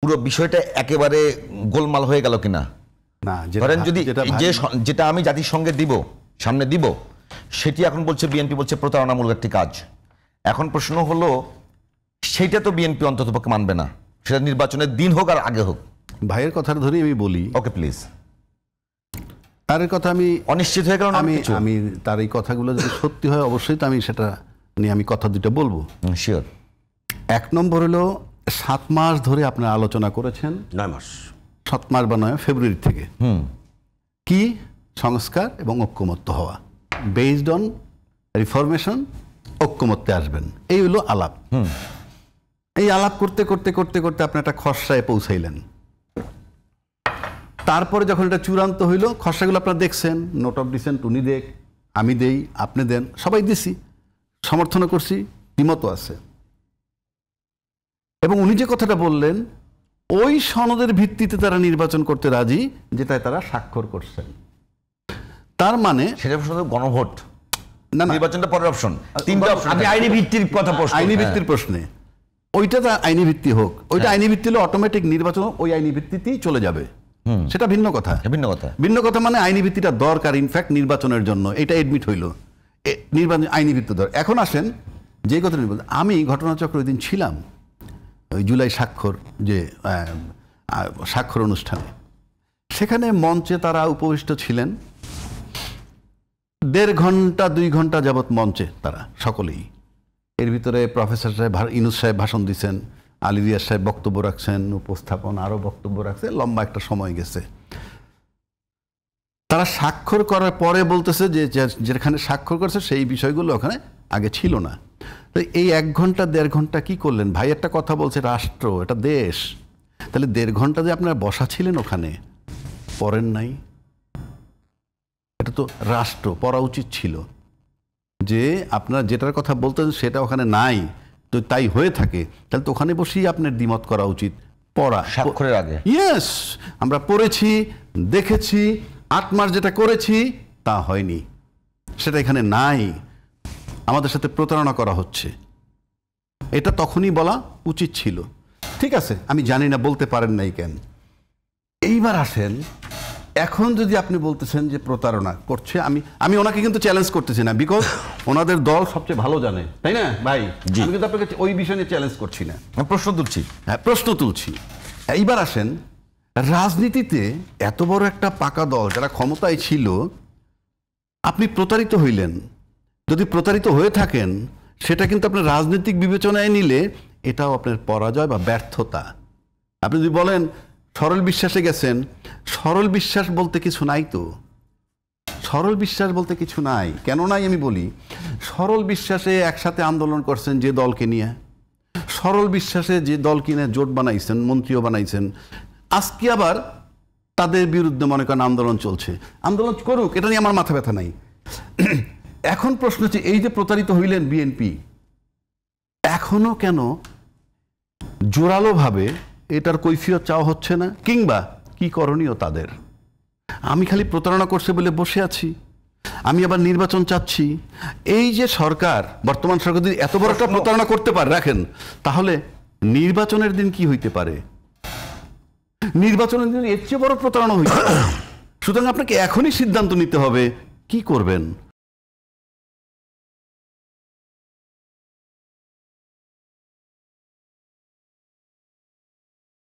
পুরো বিষয়টা একেবারে গোলমাল হয়ে গেল কিনা? না, ধরেন যদি যেটা আমি জাতিসংঘে সামনে দিব সেটি এখন বলছে বিএনপি বলছে প্রতারণামূলক একটি কাজ। এখন প্রশ্ন হলো সেটা তো বিএনপি অন্ততপক্ষে মানবে না, সেটা নির্বাচনের দিন হোক আর আগে হোক। ভাইয়ের কথাটা ধরেই আমি বলি। Okay please. তার কথা আমি অনিশ্চিত হয়ে গেল। আমি তার এই কথাগুলো যদি সত্যি হয় অবশ্যই তো আমি সেটা নিয়ে আমি কথা দুটো বলবো। শিওর। 1 নম্বর হলো 7 মাস ধরে আপনারা আলোচনা করেছেন। 9 মাস, 7 মাস বা 9 ফেব্রুয়ারি থেকে কি সংস্কার এবং ঐক্যমত্য হওয়া, বেসড অন রিফরমেশন, ঐক্যমত্যে আসবেন, এই হলো আলাপ। এই আলাপ করতে করতে করতে করতে আপনি একটা খসড়ায় পৌঁছাইলেন। তারপরে যখন এটা চূড়ান্ত হইল, খসড়াগুলো আপনারা দেখছেন, নোট অফ ডিসেন্ট উনি দেখ, আমি দেই, আপনি দেন, সবাই দিছি, সমর্থন করছি, দ্বিমতও আছে। এবং উনি যে কথাটা বললেন ওই সনদের ভিত্তিতে তারা নির্বাচন করতে রাজি, যেটায় তারা স্বাক্ষর করছেন। তার মানে সেটা গণভোট না, নির্বাচনটা পরের অপশন, 3টা অপশন। আমি আইনি ভিত্তির কথা প্রশ্ন, আইনি ভিত্তির প্রশ্নে ওইটা তো আইনি ভিত্তি হোক, ওইটা আইনি ভিত্তি হলে অটোমেটিক নির্বাচন ওই আইনি ভিত্তিতেই চলে যাবে, সেটা ভিন্ন কথা। ভিন্ন কথা মানে আইনি ভিত্তিটা দরকার ইনফ্যাক্ট নির্বাচনের জন্য, এটা এডমিট হইল, নির্বাচন আইনি ভিত্তি দরকার। এখন আসেন যে কথা বলতে, আমি ঘটনাচক্র ওই দিন ছিলাম ওই জুলাই স্বাক্ষর অনুষ্ঠানে, সেখানে মঞ্চে তারা উপবিষ্ট ছিলেন 1.5 ঘন্টা 2 ঘন্টা যাবৎ মঞ্চে তারা সকলেই। এর ভিতরে প্রফেসর সাহেব ইউনূস সাহেব ভাষণ দিচ্ছেন, আলী রিয়াজ সাহেব বক্তব্য রাখছেন, উপস্থাপন আরও বক্তব্য রাখছে, লম্বা একটা সময় গেছে। তারা স্বাক্ষর করার পরে বলতেছে যে যেখানে স্বাক্ষর করছে সেই বিষয়গুলো ওখানে আগে ছিল না। তো এই 1 ঘন্টা 1.5 ঘন্টা কি করলেন? ভাই একটা কথা বলছে, রাষ্ট্র, এটা দেশ, তাহলে 1.5 ঘন্টা যে আপনারা বসা ছিলেন ওখানে, পড়েন নাই? এটা তো রাষ্ট্র, পড়া উচিত ছিল যে আপনারা যেটার কথা বলতেন সেটা ওখানে নাই, তো তাই হয়ে থাকে, তাহলে তো ওখানে বসেই আপনার দ্বিমত করা উচিত। পড়া স্বাক্ষরের আগে, ইয়েস, আমরা পড়েছি, দেখেছি, 8 মাস যেটা করেছি তা হয়নি, সেটা এখানে নাই, আমাদের সাথে প্রতারণা করা হচ্ছে, এটা তখনই বলা উচিত ছিল। ঠিক আছে, আমি জানি না বলতে পারেন নাই কেন। এইবার আসেন, এখন যদি আপনি বলতেছেন যে প্রতারণা করছে, আমি ওনাকে কিন্তু চ্যালেঞ্জ করতেছি না, বিকজ ওনাদের দল সবচেয়ে ভালো জানে, তাই না ভাই? আমি কিন্তু আপনাকে ওই বিষয় নিয়ে চ্যালেঞ্জ করছি না, প্রশ্ন তুলছি। হ্যাঁ, প্রশ্ন তুলছি। এইবার আসেন, রাজনীতিতে এত বড় একটা পাকা দল যারা ক্ষমতায় ছিল, আপনি প্রতারিত হইলেন, যদি প্রতারিত হয়ে থাকেন সেটা কিন্তু আপনার রাজনৈতিক বিবেচনায় নিলে এটাও আপনার পরাজয় বা ব্যর্থতা। আপনি যদি বলেন সরল বিশ্বাসে গেছেন, সরল বিশ্বাস বলতে কিছু নাই, তো সরল বিশ্বাস বলতে কিছু নাই। কেন নাই আমি বলি, সরল বিশ্বাসে একসাথে আন্দোলন করছেন যে দলকে নিয়ে, সরল বিশ্বাসে যে দল কিনে জোট বানাইছেন, মন্ত্রীও বানাইছেন, আজকে আবার তাদের বিরুদ্ধে মনে করেন আন্দোলন চলছে, আন্দোলন করুক, এটা নিয়ে আমার মাথা ব্যথা নাই। এখন প্রশ্ন হচ্ছে, এই যে প্রতারিত হইলেন বিএনপি, এখনো কেন জোরালোভাবে এটার কৈফিয়ত চাওয়া হচ্ছে না, কিংবা কি করণীয় তাদের? আমি খালি প্রতারণা করছে বলে বসে আছি, আমি আবার নির্বাচন চাচ্ছি। এই যে সরকার, বর্তমান সরকার যদি এত বড় একটা প্রতারণা করতে পারে, রাখেন, তাহলে নির্বাচনের দিন কি হইতে পারে? নির্বাচনের দিন এর চেয়ে বড় প্রতারণা হইতে পারে। সুতরাং আপনাকে এখনই সিদ্ধান্ত নিতে হবে কি করবেন।